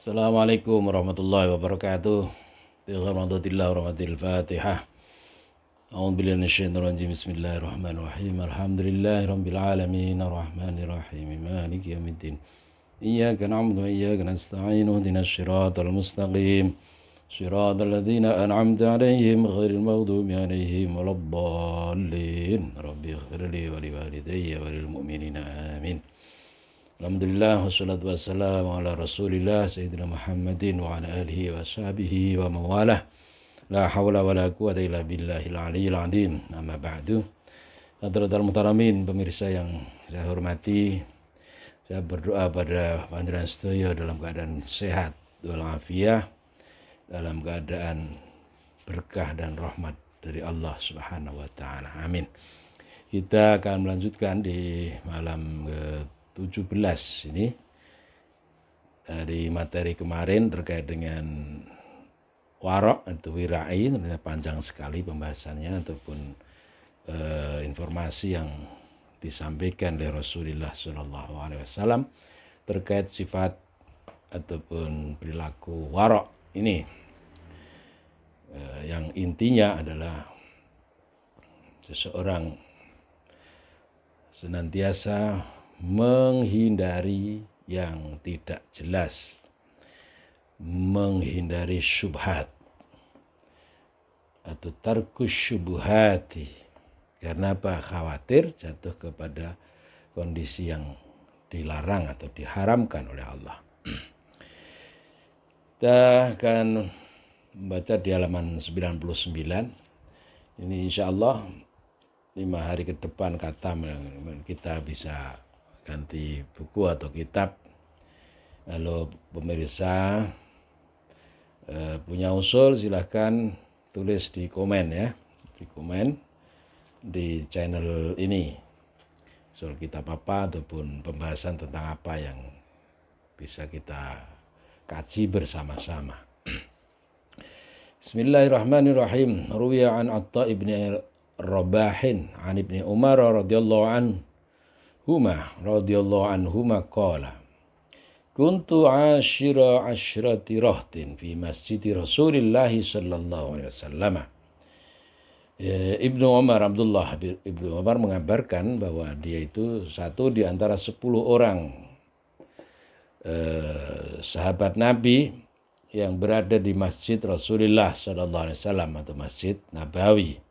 Assalamualaikum warahmatullahi wabarakatuh. Bismillahirrahmanirrahim. Warahmatil Fatihah. A'udzubillahi minasyaitonir rajim. Bismillahirrahmanirrahim. Alhamdulillahirabbil alamin. Arrahmanir rahim. Maliki yaumiddin. Iyyaka na'budu wa iyyaka nasta'in. Ihdinas siratal mustaqim. Siratal ladzina an'amta 'alaihim ghairil maghdubi 'alaihim waladdallin. Rabbi ighfirli wa liwalidayya wa lil mu'minina amin. Alhamdulillah wassalatu wassalamu ala rasulillah sayyidina Muhammadin wa ala alihi wa sahbihi wa mawalah. La hawla wa la quwata illa billahil aliyyil azim. Amma ba'du. Hadratul muhtaramin, pemirsa yang saya hormati, saya berdoa pada panjenengan sedaya dalam keadaan sehat walafiat, dalam keadaan berkah dan rahmat dari Allah Subhanahu wa taala. Amin. Kita akan melanjutkan di malam ke-17 ini dari materi kemarin terkait dengan warok atau wirai. Ternyata panjang sekali pembahasannya ataupun informasi yang disampaikan oleh Rasulullah SAW terkait sifat ataupun perilaku warok ini, yang intinya adalah seseorang senantiasa menghindari yang tidak jelas, menghindari syubhat atau tarkus syubhati. Karena apa? Khawatir jatuh kepada kondisi yang dilarang atau diharamkan oleh Allah. Kita akan membaca di halaman 99. Ini insya Allah 5 hari ke depan kata kita bisa ganti buku atau kitab. Kalau pemirsa punya usul silahkan tulis di komen ya, di komen di channel ini, usul kitab apa ataupun pembahasan tentang apa yang bisa kita kaji bersama-sama. Bismillahirrahmanirrahim. Ruwiya an Atta ibni Rabahin an ibni Umar radhiyallahu anhuma qala kuntu ashira asyrati rahtin fi masjid Rasulillah sallallahu alaihi wasallam. Ibnu Umar, Abdullah Ibnu Umar mengabarkan bahwa dia itu satu di antara 10 orang sahabat Nabi yang berada di masjid Rasulullah sallallahu alaihi wasallam atau Masjid Nabawi.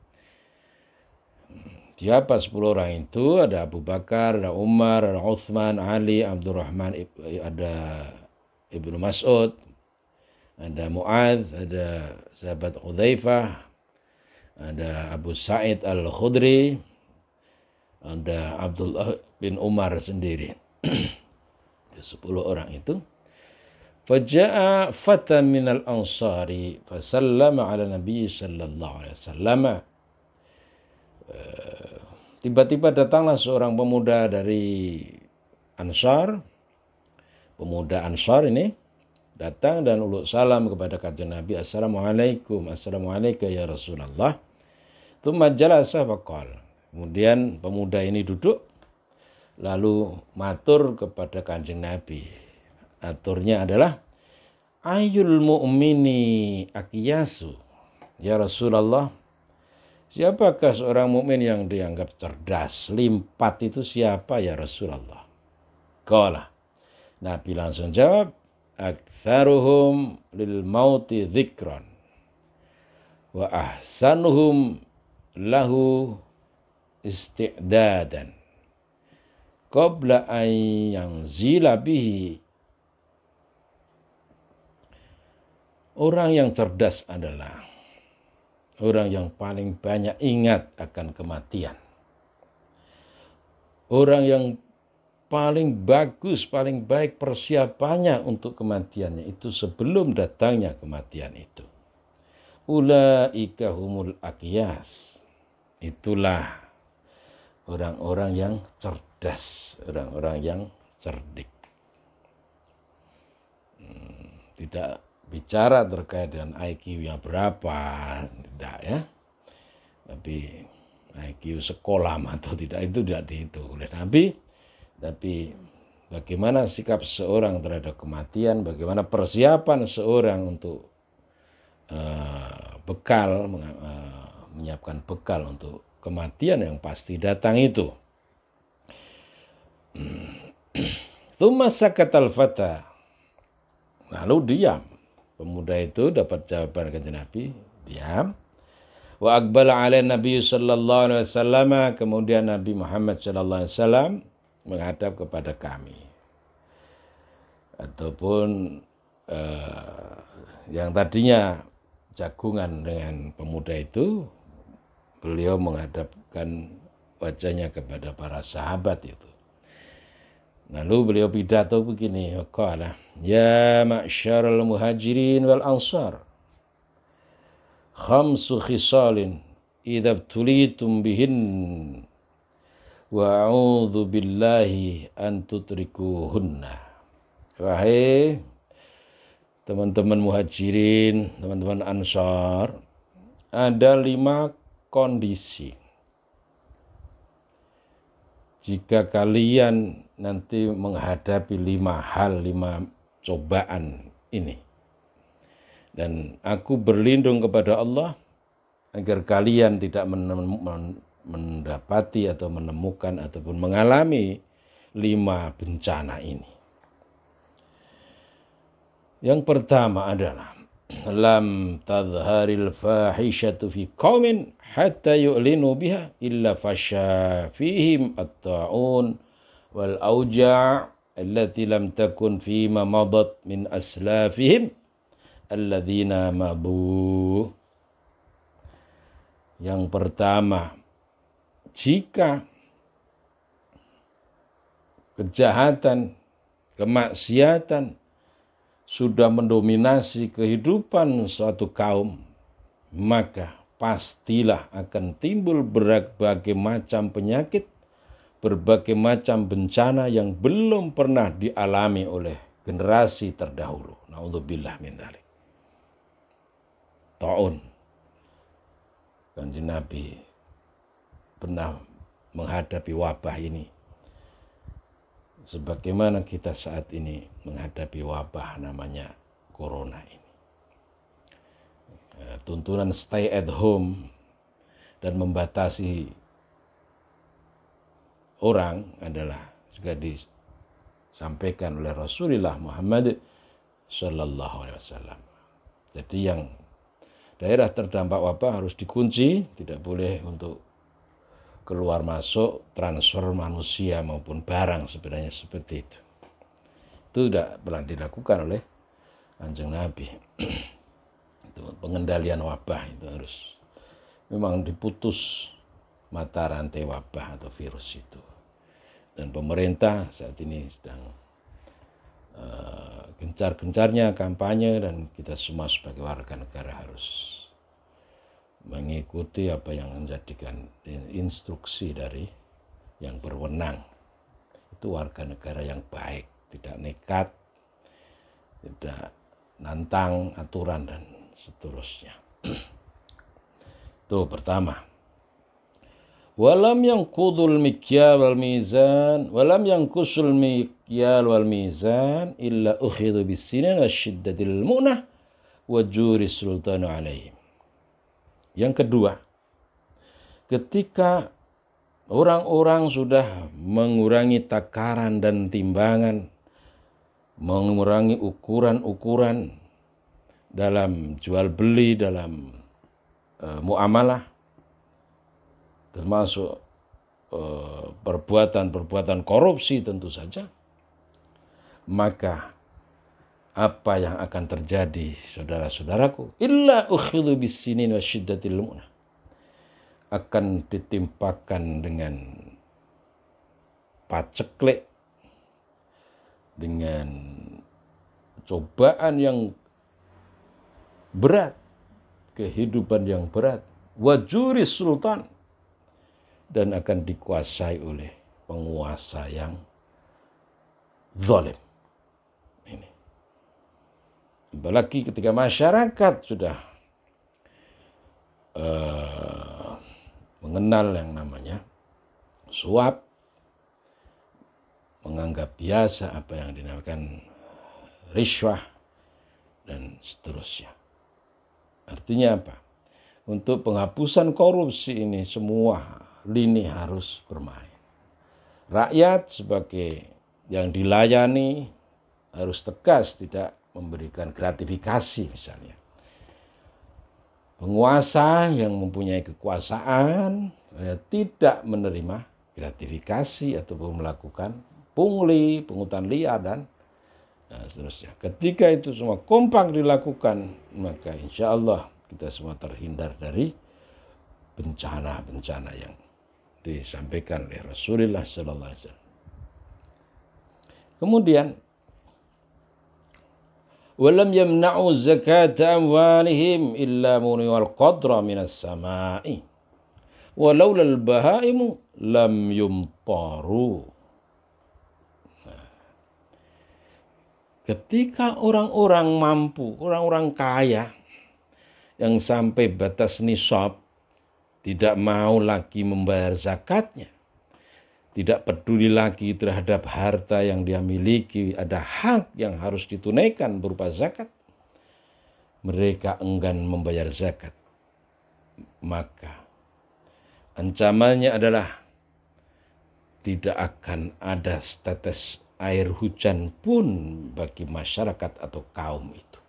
Siapa 10 orang itu? Ada Abu Bakar, ada Umar, ada Uthman, Ali, Abdurrahman, ada Ibnu Mas'ud, ada Mu'adz, ada sahabat Hudzaifah, ada Abu Sa'id Al-Khudri, ada Abdullah bin Umar sendiri. 10 orang itu. Faja'a fatan minal ansari fasallama ala Nabi sallallahu alaihi wasallam. Tiba-tiba datanglah seorang pemuda dari Ansar. Pemuda Ansar ini datang dan uluk salam kepada kanjeng Nabi. Assalamualaikum, assalamualaikum ya Rasulullah. Tsumma jalasa faqala. Kemudian pemuda ini duduk lalu matur kepada kanjeng Nabi. Aturnya adalah ayyul mu'mini akiyasu. Ya Rasulullah, siapakah seorang mukmin yang dianggap cerdas, limpat itu siapa ya Rasulullah? Qala. Nabi langsung jawab, aktsaruhum lil mauti dzikran wa ahsanuhum lahu isti'dadan qabla an yanzila bihi. Orang yang cerdas adalah orang yang paling banyak ingat akan kematian. Orang yang paling bagus, paling baik persiapannya untuk kematiannya itu sebelum datangnya kematian itu. Ulaika humul aqyas. Itulah orang-orang yang cerdas, orang-orang yang cerdik. Tidak bicara terkait dengan IQ-nya berapa, tidak ya. Tapi IQ sekolah atau tidak itu tidak dihitung oleh Nabi. Tapi bagaimana sikap seorang terhadap kematian, bagaimana persiapan seorang untuk bekal, menyiapkan bekal untuk kematian yang pasti datang itu. Tsumma sakatal fata. Lalu diam. Pemuda itu dapat jawaban dari Nabi, diam. Wa aqbala ala Nabi sallallahu alaihi wasallam, kemudian Nabi Muhammad sallallahu alaihi wasallam menghadap kepada kami. Ataupun yang tadinya jagungan dengan pemuda itu, beliau menghadapkan wajahnya kepada para sahabat itu. Lalu beliau pidato begini, qala ya ma'syaral muhajirin wal ansar, khamsu khisalin idza tulitum bihin wa a'udzu billahi an tutrikuhunna. Wahai teman-teman muhajirin, teman-teman ansar, ada 5 kondisi. Jika kalian nanti menghadapi 5 hal, 5 cobaan ini, dan aku berlindung kepada Allah agar kalian tidak mendapati atau menemukan ataupun mengalami 5 bencana ini. Yang pertama adalah lam tadharil fahishatu fi qaumin hatta yu'linu biha illa fasha fihim at-ta'un wal auja' allati lam takun fima madat min aslafihim alladzina mabu. Yang pertama, jika kejahatan, kemaksiatan sudah mendominasi kehidupan suatu kaum, maka pastilah akan timbul berbagai macam penyakit, berbagai macam bencana yang belum pernah dialami oleh generasi terdahulu. Na'udzubillah min dzalik. Ta'un. Kanjeng Nabi pernah menghadapi wabah ini, sebagaimana kita saat ini menghadapi wabah namanya corona ini. Tuntunan stay at home dan membatasi orang adalah juga disampaikan oleh Rasulullah Muhammad sallallahu alaihi wasallam. Jadi yang daerah terdampak wabah harus dikunci, tidak boleh untuk keluar masuk, transfer manusia maupun barang, sebenarnya seperti itu. Itu tidak pernah dilakukan oleh Kanjeng Nabi. Itu pengendalian wabah itu harus memang diputus mata rantai wabah atau virus itu. Dan pemerintah saat ini sedang gencar-gencarnya kampanye, dan kita semua sebagai warga negara harus mengikuti apa yang menjadikan instruksi dari yang berwenang. Itu warga negara yang baik, tidak nekat, tidak nantang aturan dan seterusnya. Itu pertama. Walam yanqudul mikyal wal mizan, walam yanqusul mikyal wal mizan illa ukhidhu bisinin wasyiddatil mu'nah wa juri sultanu alaihim. Yang kedua, ketika orang-orang sudah mengurangi takaran dan timbangan, mengurangi ukuran-ukuran dalam jual beli, dalam muamalah, termasuk perbuatan-perbuatan korupsi tentu saja, maka apa yang akan terjadi, saudara-saudaraku, illa ukhidhu bisinin wa syiddatil mu'nah, akan ditimpakan dengan paceklik, dengan cobaan yang berat, kehidupan yang berat, wajuri sultan, dan akan dikuasai oleh penguasa yang zalim. Ini. Apalagi ketika masyarakat sudah mengenal yang namanya suap, menganggap biasa apa yang dinamakan riswah dan seterusnya. Artinya apa? Untuk penghapusan korupsi ini semua lini harus bermain. Rakyat sebagai yang dilayani harus tegas, tidak memberikan gratifikasi misalnya. Penguasa yang mempunyai kekuasaan tidak menerima gratifikasi ataupun melakukan pungli, pungutan liar dan seterusnya. Ketika itu semua kompak dilakukan, maka insya Allah kita semua terhindar dari bencana-bencana yang disampaikan oleh Rasulullah sallallahu alaihi wasallam. Kemudian walam yamna'u zakata amwalihim illa muniwal qadra minas sama'i walaula al-bahaimu lam yumtaru. Ketika orang-orang mampu, orang-orang kaya yang sampai batas nisab tidak mau lagi membayar zakatnya, tidak peduli lagi terhadap harta yang dia miliki, ada hak yang harus ditunaikan berupa zakat, mereka enggan membayar zakat. Maka ancamannya adalah tidak akan ada setetes air hujan pun bagi masyarakat atau kaum itu.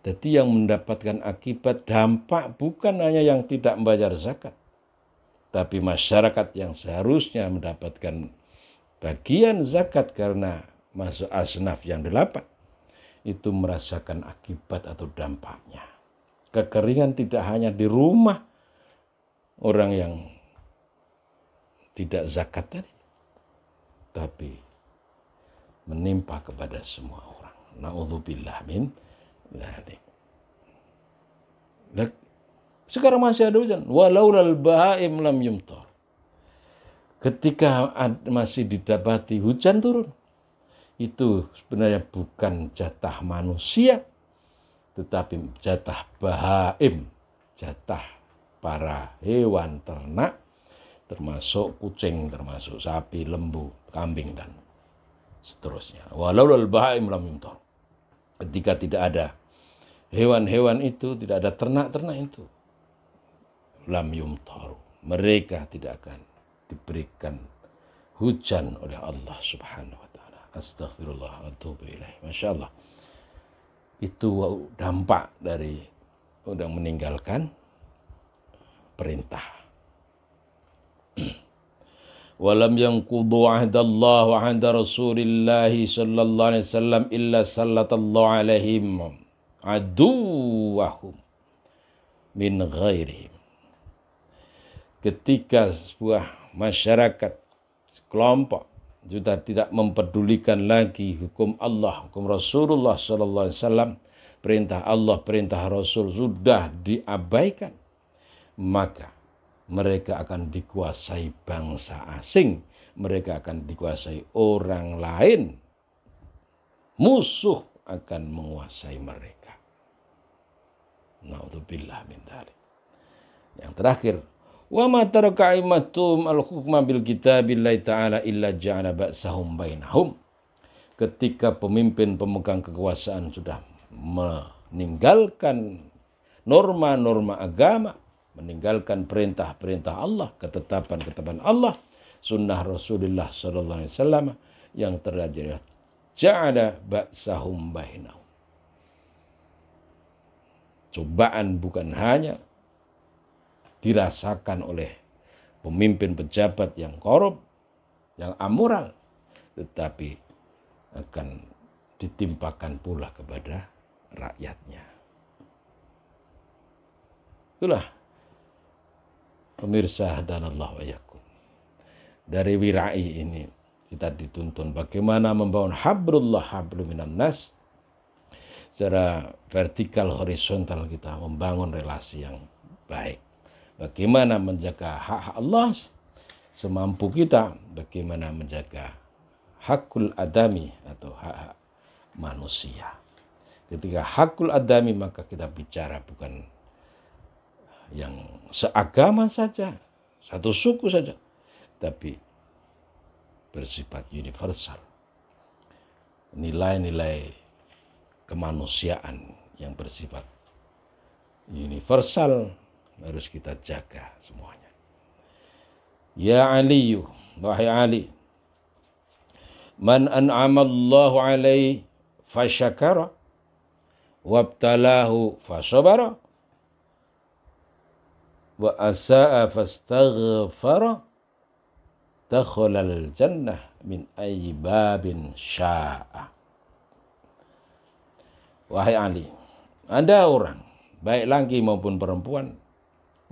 Jadi yang mendapatkan akibat dampak bukan hanya yang tidak membayar zakat, tapi masyarakat yang seharusnya mendapatkan bagian zakat karena masuk asnaf yang 8 itu merasakan akibat atau dampaknya. Kekeringan tidak hanya di rumah orang yang tidak zakat tadi, tapi menimpa kepada semua orang. Na'udzubillah min dzalik. Sekarang masih ada hujan. Walaulal bahaim lam yumtar. Ketika masih didapati hujan turun, itu sebenarnya bukan jatah manusia, tetapi jatah bahaim, jatah para hewan ternak, termasuk kucing, termasuk sapi, lembu, kambing, dan seterusnya. Walaulal bahaim lam yumtar. Ketika tidak ada hewan-hewan itu, tidak ada ternak-ternak itu, lam yumtaru, mereka tidak akan diberikan hujan oleh Allah Subhanahu wa taala. Astaghfirullah wa atubu ilaih. Masya Allah. Itu dampak dari udah meninggalkan perintah. Walam yanqudu ahdallah wa ahda Rasulillah sallallahu alaihi wasallam illa sallatallahu alaihim aduwahum min ghairihim. Ketika sebuah masyarakat, kelompok sudah tidak mempedulikan lagi hukum Allah, hukum Rasulullah sallallahu alaihi wasallam, perintah Allah, perintah Rasul sudah diabaikan, maka mereka akan dikuasai bangsa asing, mereka akan dikuasai orang lain, musuh akan menguasai mereka. Na'udzubillah min dzalik. Yang terakhir, wa ma taraka aimatum al-hukma bil kitabillahi ta'ala illa ja'ala ba'sahum bainahum. Ketika pemimpin pemegang kekuasaan sudah meninggalkan norma-norma agama, meninggalkan perintah-perintah Allah, ketetapan-ketetapan Allah, sunnah Rasulullah sallallahu alaihi wasallam, yang terjadi ja'ala ba'sahum bainahum. Cobaan bukan hanya dirasakan oleh pemimpin pejabat yang korup, yang amoral, tetapi akan ditimpakan pula kepada rakyatnya. Itulah pemirsa hadanallahu wa iyyakum. Dari wirai ini kita dituntun bagaimana membangun hablullah hablum minan nas. Secara vertikal horizontal kita membangun relasi yang baik. Bagaimana menjaga hak-hak Allah semampu kita, bagaimana menjaga hakul adami atau hak-hak manusia. Ketika hakul adami maka kita bicara bukan yang seagama saja, satu suku saja, tapi bersifat universal. Nilai-nilai kemanusiaan yang bersifat universal harus kita jaga semuanya. Ya Aliyu, wahai Ali, man an'amallahu alaihi fasyakara wabtalahu fasabara wa asa'a fastaghfara dakhalal jannah min ayyi babin sya'a. Wahai Ali, ada orang, baik laki maupun perempuan,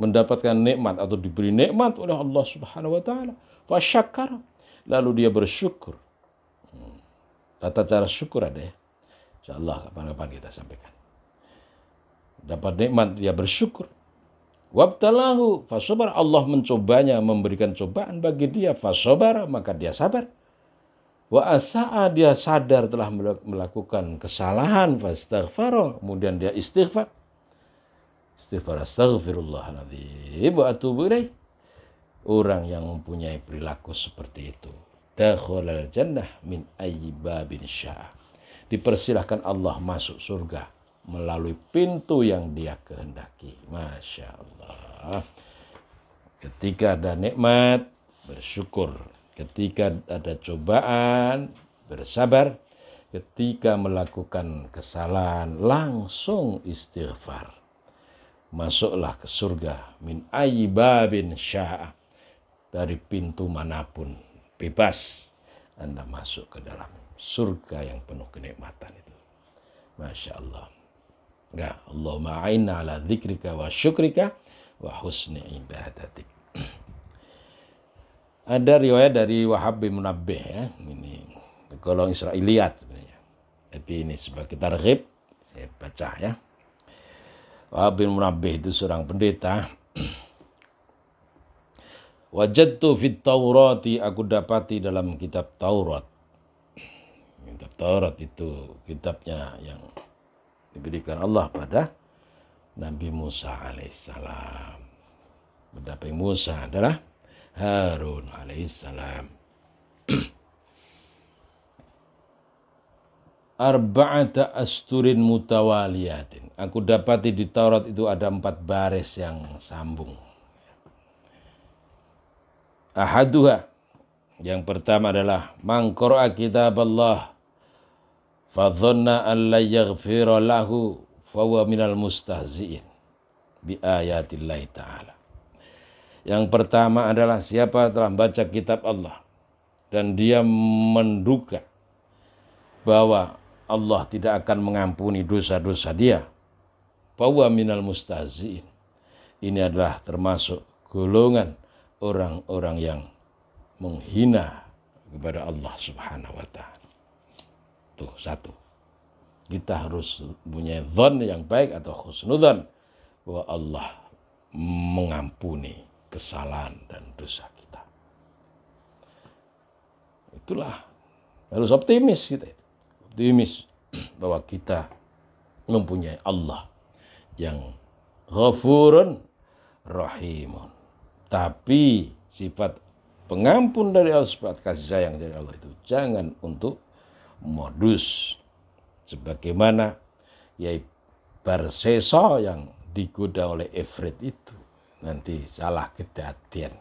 mendapatkan nikmat atau diberi nikmat oleh Allah Subhanahu wa taala, fasyakara, lalu dia bersyukur. Tata cara syukur ada ya. Insyaallah kapan-kapan kita sampaikan. Dapat nikmat dia bersyukur. Wabtalahu fasabar, Allah mencobanya, memberikan cobaan bagi dia, fasabar, maka dia sabar. Wa asa'a, dia sadar telah melakukan kesalahan, fastaghfara, kemudian dia istighfar. Istighfar, astaghfirullahaladzim wa atubu ilaih. Orang yang mempunyai perilaku seperti itu, dakhalal jannah min ayyi babin syaa, dipersilahkan Allah masuk surga melalui pintu yang dia kehendaki. Masya Allah. Ketika ada nikmat, bersyukur. Ketika ada cobaan, bersabar. Ketika melakukan kesalahan, langsung istighfar. Masuklah ke surga min ayyi babin syaa, dari pintu manapun, bebas Anda masuk ke dalam surga yang penuh kenikmatan itu. Masya Allah. Enggak, Allahumma a'inna ala dzikrika wa syukrika wa husni ibadatik. Ada riwayat dari Wahab bin Munabbih ya, ini golong Israiliyat sebenarnya. Tapi ini sebagai targhib saya baca ya. Wahab bin Munabbih itu seorang pendeta. Wajadtu fit Taurati, aku dapati dalam kitab Taurat. Kitab Taurat itu kitabnya yang diberikan Allah pada Nabi Musa alaihissalam. Nabi Musa adalah Harun alaihissalam. Arba'ata asturin mutawaliyatin. Aku dapati di Taurat itu ada 4 baris yang sambung. Ahaduha, yang pertama adalah man qara'a kitab Allah fa dhanna an la yaghfira lahu fa huwa minal mustahzi'in bi ayatillahi ta'ala. Yang pertama adalah siapa telah membaca kitab Allah dan dia menduga bahwa Allah tidak akan mengampuni dosa-dosa dia, fa huwa minal mustahzi'in. Ini adalah termasuk golongan orang-orang yang menghina kepada Allah Subhanahu wa taala. Tuh satu. Kita harus punya dzan yang baik atau husnudzan bahwa Allah mengampuni kesalahan dan dosa kita. Itulah harus optimis kita. Optimis bahwa kita mempunyai Allah yang Ghafurun Rahimun. Tapi sifat pengampun dari Allah, sifat kasih sayang dari Allah itu jangan untuk modus sebagaimana Yai Barsesa yang digoda oleh Ifrit itu, nanti salah kedatian.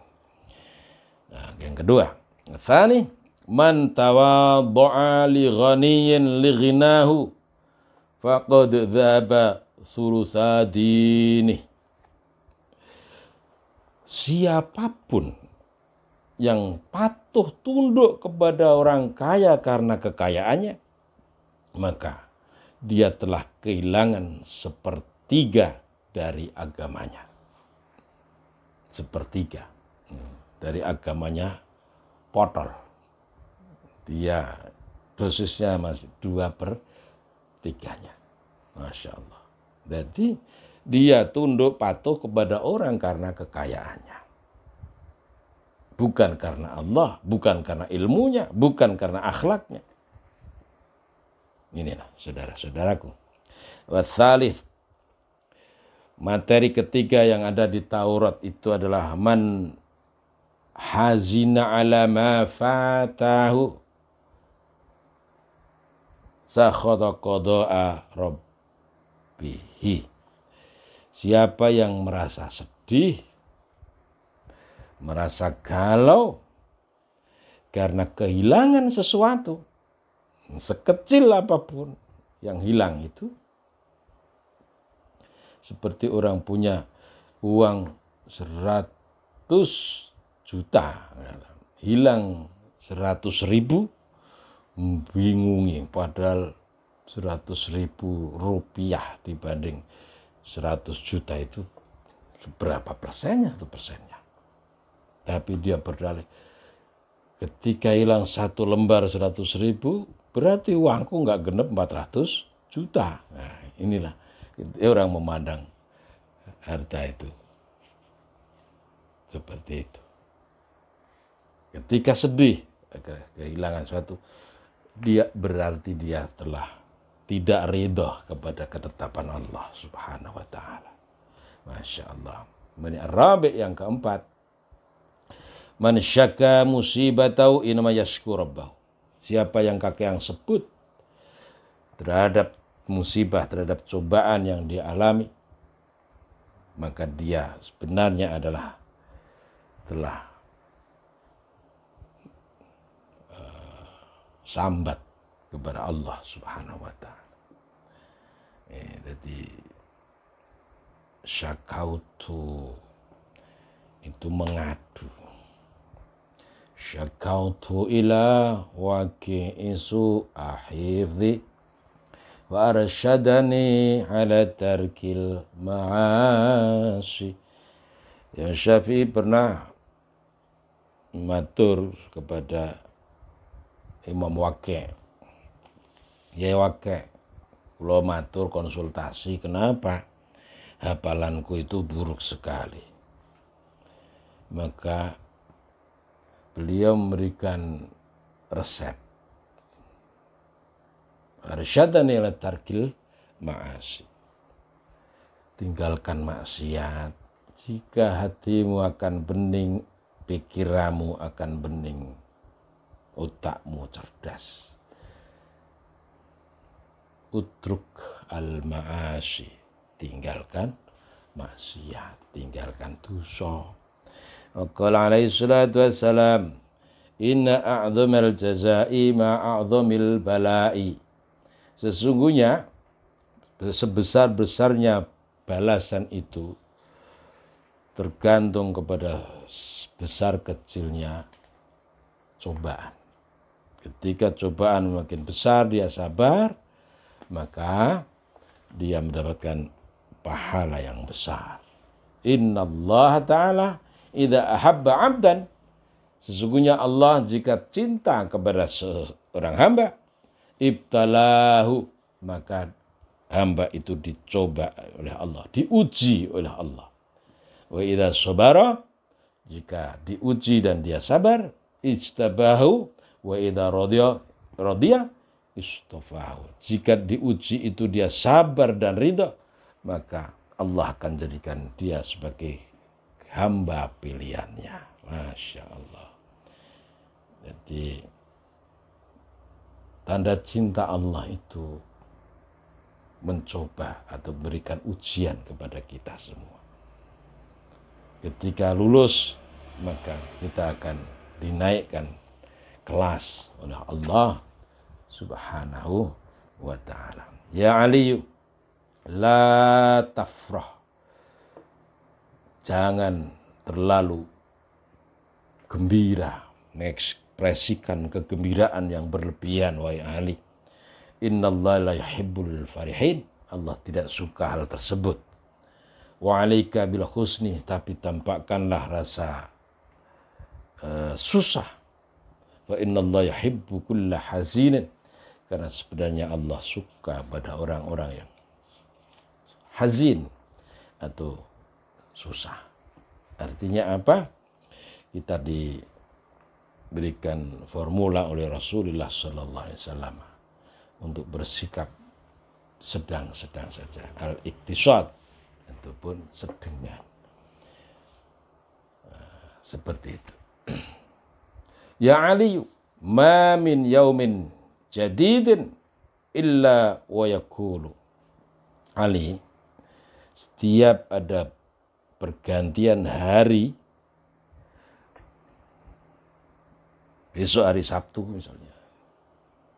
Nah, yang kedua, tsani man tawadda'a li ghaniyyin li ghinahu faqad dzaba sulusadini. Siapapun yang patuh tunduk kepada orang kaya karena kekayaannya, maka dia telah kehilangan sepertiga dari agamanya. Sepertiga dari agamanya potol. Dia dosisnya masih 2/3. Masya Allah. Jadi dia tunduk patuh kepada orang karena kekayaannya. Bukan karena Allah, bukan karena ilmunya, bukan karena akhlaknya. Inilah saudara-saudaraku. Watsalits, materi ketiga yang ada di Taurat itu adalah man hazina ala ma fatahu sakhata qada'a rabbihi. Siapa yang merasa sedih, merasa galau karena kehilangan sesuatu, sekecil apapun yang hilang itu, seperti orang punya uang 100 juta, hilang 100.000, bingungi, padahal 100.000 rupiah dibanding 100 juta itu berapa persennya itu persennya. Tapi dia berdalih, ketika hilang 1 lembar 100.000, berarti uangku nggak genep 400 juta. Nah, inilah orang memandang harta itu seperti itu. Ketika sedih kehilangan suatu, dia berarti dia telah tidak ridha kepada ketetapan Allah Subhanahu wa taala. Masya Allah. Rabi' yang keempat, man syaka musibatahu inama yashkur rabbahu. Siapa yang kakek yang sebut terhadap musibah, terhadap cobaan yang dia alami, maka dia sebenarnya adalah telah sambat kepada Allah Subhanahu wa taala. Jadi syakautu itu mengadu. Syakautu ila waqi'isu ahifzi wa arsyadani ala tarkil ma'asi. Ya Syafi'i pernah matur kepada Imam Waqi', ya Waqi', kula matur konsultasi, kenapa hafalanku itu buruk sekali. Maka beliau memberikan resep. Arsyadani ila tarkil ma'asi. Tinggalkan maksiat. Jika hatimu akan bening, pikiranmu akan bening, otakmu cerdas. Utruk al-ma'asi. Tinggalkan maksiat, tinggalkan dosa. Qala alaihi salatu wassalam, inna a'dhamal jazai ma'a'dhamil bala'i. Sesungguhnya sebesar-besarnya balasan itu tergantung kepada besar kecilnya cobaan. Ketika cobaan makin besar, dia sabar, maka dia mendapatkan pahala yang besar. Inna Allah Ta'ala idza ahabba 'abdan, sesungguhnya Allah jika cinta kepada seorang hamba, ibtalahu, maka hamba itu dicoba oleh Allah, diuji oleh Allah. Wa idza sabara, jika diuji dan dia sabar, istabahu, wa idza radiya istafahu. Jika diuji itu dia sabar dan ridha, maka Allah akan jadikan dia sebagai hamba pilihannya. Masya Allah. Jadi tanda cinta Allah itu mencoba atau berikan ujian kepada kita semua. Ketika lulus, maka kita akan dinaikkan kelas oleh Allah Subhanahu wa ta'ala. Ya Ali, la tafrah. Jangan terlalu gembira, mengekspresikan kegembiraan yang berlebihan, wahai Ali. Innallaha la yuhibbul farihin. Allah tidak suka hal tersebut. Wa 'alaika bil husni, tapi tampakkanlah rasa susah. Wa innallaha yuhibbu kulla hazinin, karena sebenarnya Allah suka pada orang-orang yang hazin atau susah. Artinya apa? Kita diberikan formula oleh Rasulullah sallallahu alaihi wasallam untuk bersikap sedang-sedang saja. Al-iktisad, itu pun sedengan. Seperti itu. Ya Ali, ma min yaumin jadidin illa wa yakulu. Ali, setiap ada pergantian hari, besok hari Sabtu misalnya,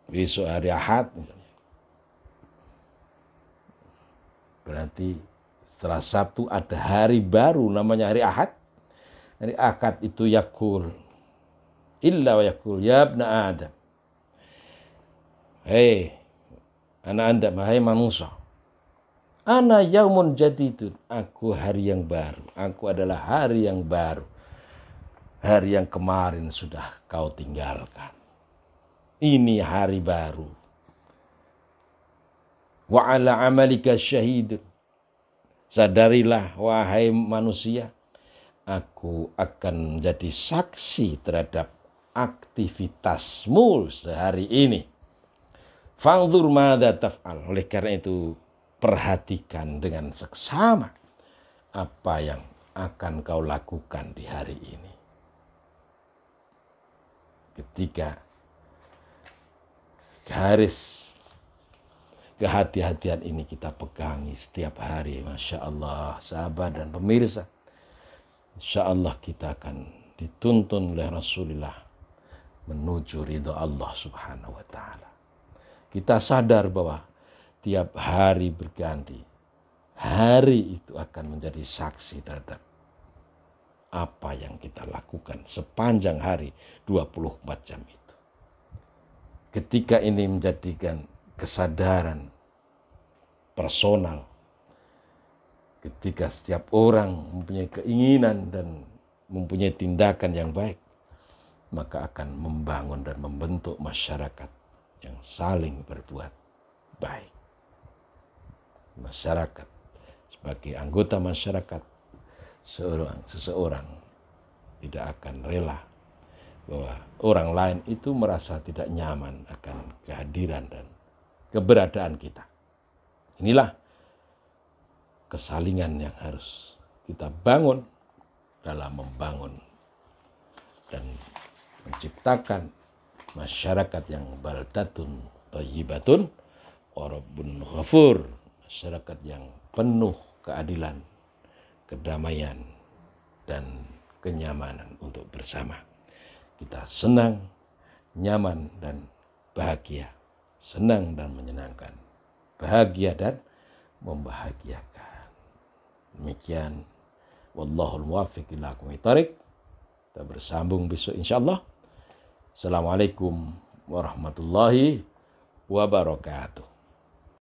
besok hari Ahad misalnya, berarti setelah Sabtu ada hari baru namanya hari Ahad. Hari Ahad itu yakul, illa wa yakul, ya ibna Adam, hei anak Anda, hai manusia, ana yaumun jadidun, aku hari yang baru, aku adalah hari yang baru. Hari yang kemarin sudah kau tinggalkan. Ini hari baru. Wa ala amalika syahidun. Sadarilah wahai manusia, aku akan menjadi saksi terhadap aktivitasmu sehari ini. Fangzur madza taf'al. Oleh karena itu, perhatikan dengan seksama apa yang akan kau lakukan di hari ini. Ketika garis kehati-hatian ini kita pegangi setiap hari, Masya Allah, sahabat dan pemirsa, insya Allah kita akan dituntun oleh Rasulullah menuju ridho Allah Subhanahu wa Ta'ala. Kita sadar bahwa tiap hari berganti, hari itu akan menjadi saksi terhadap apa yang kita lakukan sepanjang hari 24 jam itu. Ketika ini menjadikan kesadaran personal, ketika setiap orang mempunyai keinginan dan mempunyai tindakan yang baik, maka akan membangun dan membentuk masyarakat yang saling berbuat baik. Masyarakat sebagai anggota masyarakat, seseorang tidak akan rela bahwa orang lain itu merasa tidak nyaman akan kehadiran dan keberadaan kita. Inilah kesalingan yang harus kita bangun dalam membangun dan menciptakan masyarakat yang baldatun thayyibatun wa rabbun ghafur, masyarakat yang penuh keadilan, kedamaian, dan kenyamanan untuk bersama. Kita senang, nyaman, dan bahagia. Senang dan menyenangkan. Bahagia dan membahagiakan. Demikian. Wallahul muwaffiq ila aqwamit thoriq. Kita bersambung besok insyaallah. Assalamualaikum warahmatullahi wabarakatuh.